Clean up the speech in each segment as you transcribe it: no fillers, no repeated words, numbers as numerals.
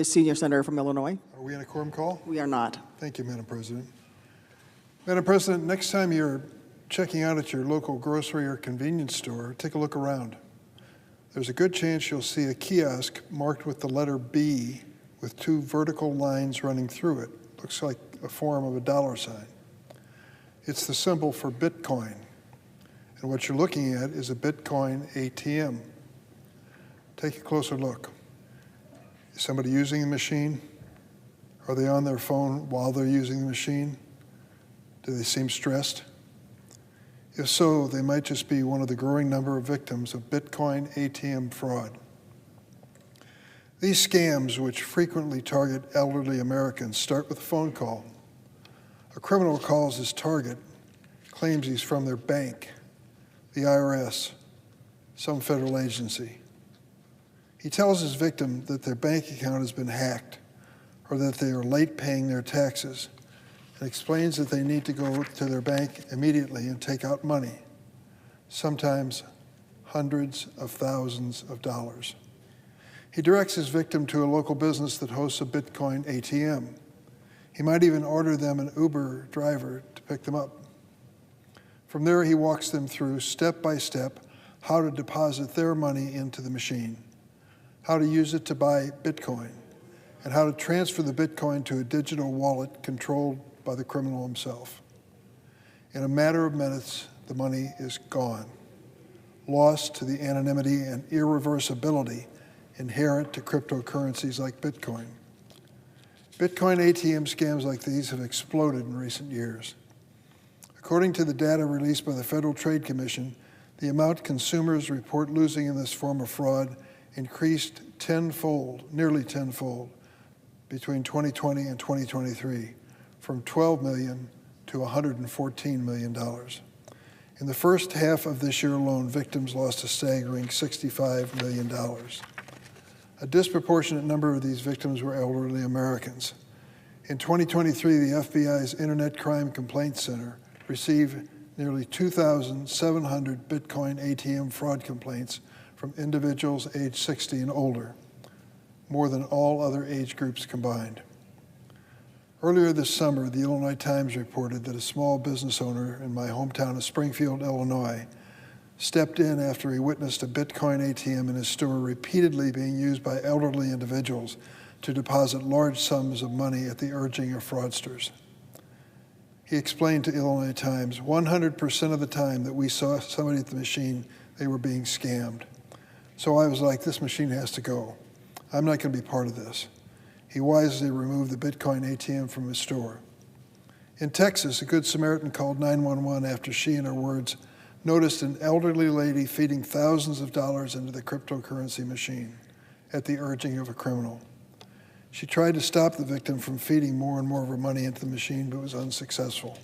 the senior senator from Illinois. Are we in a quorum call? We are not. Thank you, Madam President. Madam President, next time you're checking out at your local grocery or convenience store, take a look around. There's a good chance you'll see a kiosk marked with the letter B with two vertical lines running through it. Looks like a form of a dollar sign. It's the symbol for Bitcoin. And what you're looking at is a Bitcoin ATM. Take a closer look. Is somebody using the machine? Are they on their phone while they're using the machine? Do they seem stressed? If so, they might just be one of the growing number of victims of Bitcoin ATM fraud. These scams, which frequently target elderly Americans, start with a phone call. A criminal calls his target, claims he's from their bank, the IRS, some federal agency. He tells his victim that their bank account has been hacked or that they are late paying their taxes, and explains that they need to go to their bank immediately and take out money, sometimes hundreds of thousands of dollars. He directs his victim to a local business that hosts a Bitcoin ATM. He might even order them an Uber driver to pick them up. From there, he walks them through step by step how to deposit their money into the machine, how to use it to buy Bitcoin, and how to transfer the Bitcoin to a digital wallet controlled by the criminal himself. In a matter of minutes, the money is gone, lost to the anonymity and irreversibility inherent to cryptocurrencies like Bitcoin. Bitcoin ATM scams like these have exploded in recent years. According to the data released by the Federal Trade Commission, the amount consumers report losing in this form of fraud increased tenfold, nearly tenfold, between 2020 and 2023, from $12 million to $114 million. In the first half of this year alone, victims lost a staggering $65 million. A disproportionate number of these victims were elderly Americans. In 2023, the FBI's Internet Crime Complaint Center received nearly 2,700 Bitcoin ATM fraud complaints from individuals aged 60 and older, more than all other age groups combined. Earlier this summer, the Illinois Times reported that a small business owner in my hometown of Springfield, Illinois, stepped in after he witnessed a Bitcoin ATM in his store repeatedly being used by elderly individuals to deposit large sums of money at the urging of fraudsters. He explained to Illinois Times, 100% of the time that we saw somebody at the machine, they were being scammed. So I was like, this machine has to go. I'm not going to be part of this. He wisely removed the Bitcoin ATM from his store. In Texas, a Good Samaritan called 911 after she, in her words, noticed an elderly lady feeding thousands of dollars into the cryptocurrency machine at the urging of a criminal. She tried to stop the victim from feeding more and more of her money into the machine, but was unsuccessful.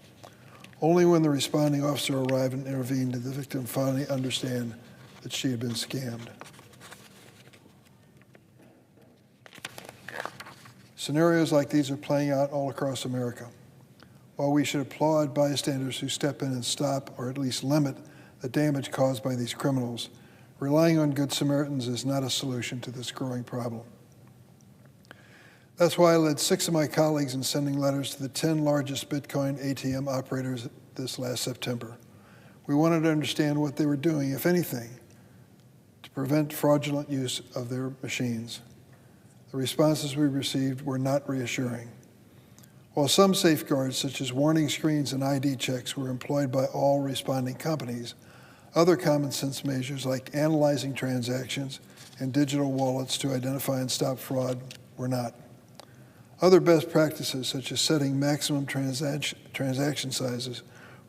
Only when the responding officer arrived and intervened did the victim finally understand that she had been scammed. Scenarios like these are playing out all across America. While we should applaud bystanders who step in and stop or at least limit the damage caused by these criminals, relying on Good Samaritans is not a solution to this growing problem. That's why I led 6 of my colleagues in sending letters to the 10 largest Bitcoin ATM operators this last September. We wanted to understand what they were doing, if anything, to prevent fraudulent use of their machines. The responses we received were not reassuring. While some safeguards, such as warning screens and ID checks, were employed by all responding companies, other common sense measures like analyzing transactions and digital wallets to identify and stop fraud were not. Other best practices, such as setting maximum transaction sizes,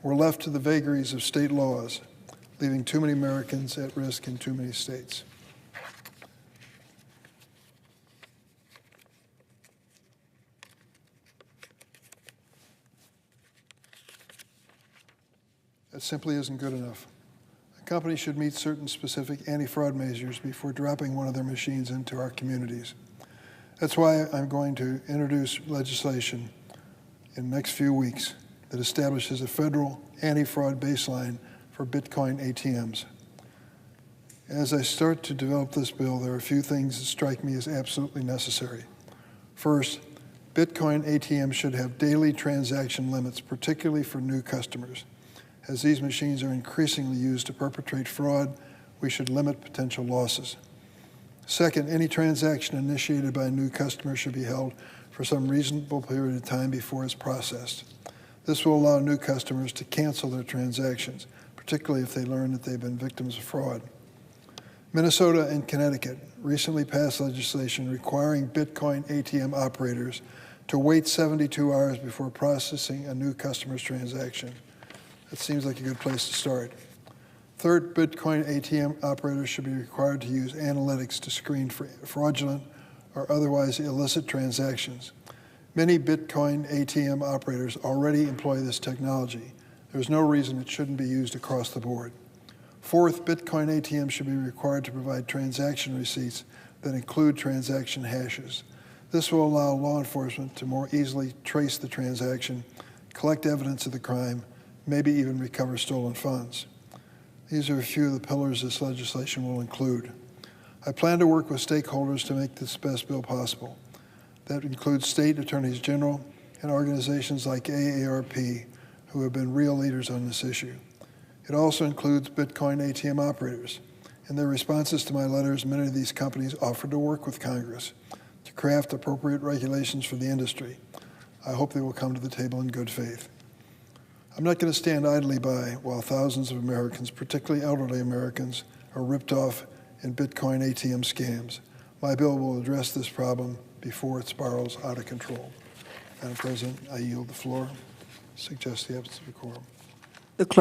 were left to the vagaries of state laws, leaving too many Americans at risk in too many states. That simply isn't good enough. A company should meet certain specific anti-fraud measures before dropping one of their machines into our communities. That's why I'm going to introduce legislation in the next few weeks that establishes a federal anti-fraud baseline for Bitcoin ATMs. As I start to develop this bill, there are a few things that strike me as absolutely necessary. First, Bitcoin ATM should have daily transaction limits, particularly for new customers. As these machines are increasingly used to perpetrate fraud, we should limit potential losses. Second, any transaction initiated by a new customer should be held for some reasonable period of time before it's processed. This will allow new customers to cancel their transactions, particularly if they learn that they've been victims of fraud. Minnesota and Connecticut recently passed legislation requiring Bitcoin ATM operators to wait 72 hours before processing a new customer's transaction. That seems like a good place to start. Third, Bitcoin ATM operators should be required to use analytics to screen for fraudulent or otherwise illicit transactions. Many Bitcoin ATM operators already employ this technology. There's no reason it shouldn't be used across the board. Fourth, Bitcoin ATM should be required to provide transaction receipts that include transaction hashes. This will allow law enforcement to more easily trace the transaction, collect evidence of the crime, maybe even recover stolen funds. These are a few of the pillars this legislation will include. I plan to work with stakeholders to make this best bill possible. That includes state attorneys general and organizations like AARP, who have been real leaders on this issue. It also includes Bitcoin ATM operators. In their responses to my letters, many of these companies offered to work with Congress to craft appropriate regulations for the industry. I hope they will come to the table in good faith. I'm not going to stand idly by while thousands of Americans, particularly elderly Americans, are ripped off in Bitcoin ATM scams. My bill will address this problem before it spirals out of control. Madam President, I yield the floor. Suggest the absence of a quorum. The clerk